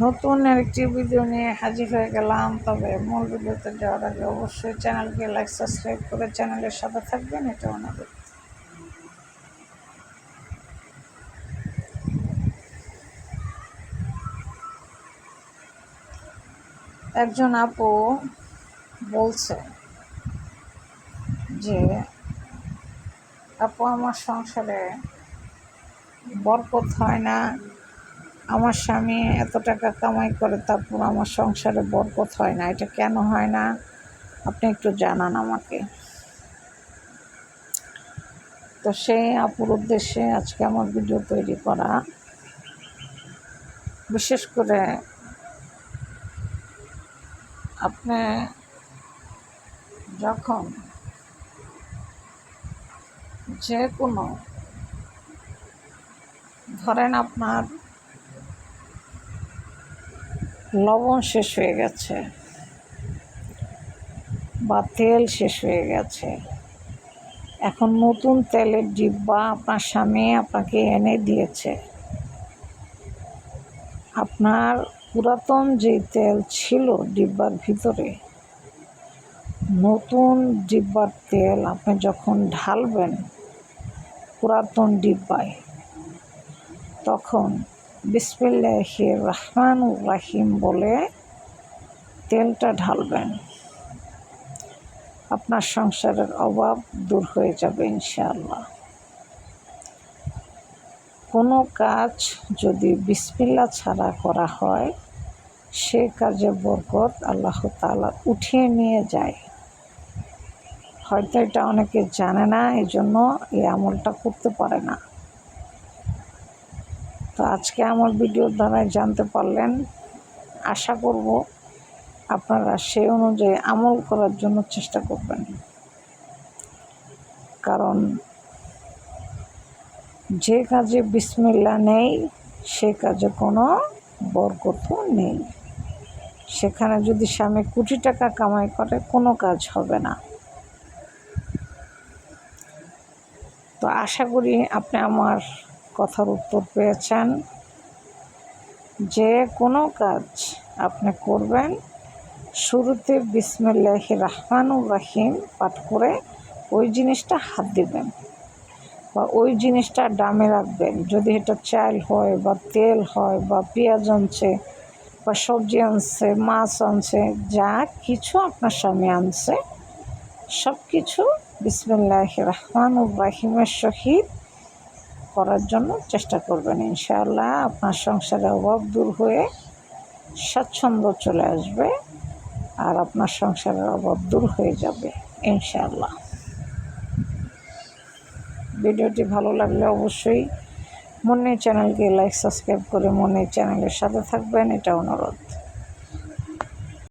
নতুন আরেকটি ভিডিও নিয়ে হাজির হয়ে গেলাম। তবে মূল ভিডিওতে যাওয়ার আগে অবশ্যই চ্যানেলকে লাইক সাবস্ক্রাইব করে চ্যানেলের সাথে থাকবেন, এটা অনুরোধ। একজন আপু বলছে যে আপু, আমার সংসারে বরকত হয় না, আমার স্বামী এত টাকা কামাই করে তারপর আমার সংসারে বরকত হয় না, এটা কেন হয় না আপনি একটু জানান আমাকে। তো সেই আপুর উদ্দেশ্যে আজকে আমার ভিডিও তৈরি করা। বিশেষ করে আপনি যখন যে কোনো, ধরেন আপনার লবণ শেষ হয়ে গেছে বা তেল শেষ হয়ে গেছে, এখন নতুন তেলের ডিব্বা আপনার স্বামী আপনাকে এনে দিয়েছে, আপনার পুরাতন যে তেল ছিল ডিব্বার ভিতরে, নতুন ডিব্বার তেল আপনি যখন ঢালবেন পুরাতন ডিব্বায়, তখন বিসমিল্লাহির রহমানির রহিম বলে তেলটা ঢালবেন। আপনার সংসারের অভাব দূর হয়ে যাবে ইনশাআল্লাহ। কোনো কাজ যদি বিসমিল্লাহ ছাড়া করা হয়, সে কাজে বরকত আল্লাহ তাআলা উঠিয়ে নিয়ে যায়। হয়তো এটা অনেকে জানে না, এই জন্য এই আমলটা করতে পারে না। তো আজকে আমার ভিডিওর দ্বারা জানতে পারলেন। আশা করব আপনারা সেই অনুযায়ী আমল করার জন্য চেষ্টা করবেন, কারণ যে কাজে বিসমিল্লাহ নেই সে কাজে কোনো বরকত নেই। সেখানে যদি স্বামী কোটি টাকা কামাই করে কোনো কাজ হবে না। তো আশা করি আপনি আমার কথার উত্তর পেয়েছেন। যে কোনো কাজ আপনি করবেন, শুরুতে বিসমিল্লাহির রহমানির রহিম পাঠ করে ওই জিনিসটা হাত দিবেন বা ওই জিনিসটা ডামে রাখবেন। যদি এটা চাল হয় বা তেল হয় বা পেঁয়াজ আনছে বা সবজি আনছে, মাছ আনছে, যা কিছু আপনার স্বামী আনছে, সব কিছু বিসমিল্লাহির রহমানির রহিমের সহিত করার জন্য চেষ্টা করবেন। ইনশাআল্লাহ আপনার সংসারের অভাব দূর হয়ে স্বাচ্ছন্দ্য চলে আসবে আর আপনার সংসারের অভাব দূর হয়ে যাবে ইনশাআল্লাহ। ভিডিওটি ভালো লাগলে অবশ্যই মনে চ্যানেলকে লাইক সাবস্ক্রাইব করে মনে চ্যানেলের সাথে থাকবেন, এটা অনুরোধ।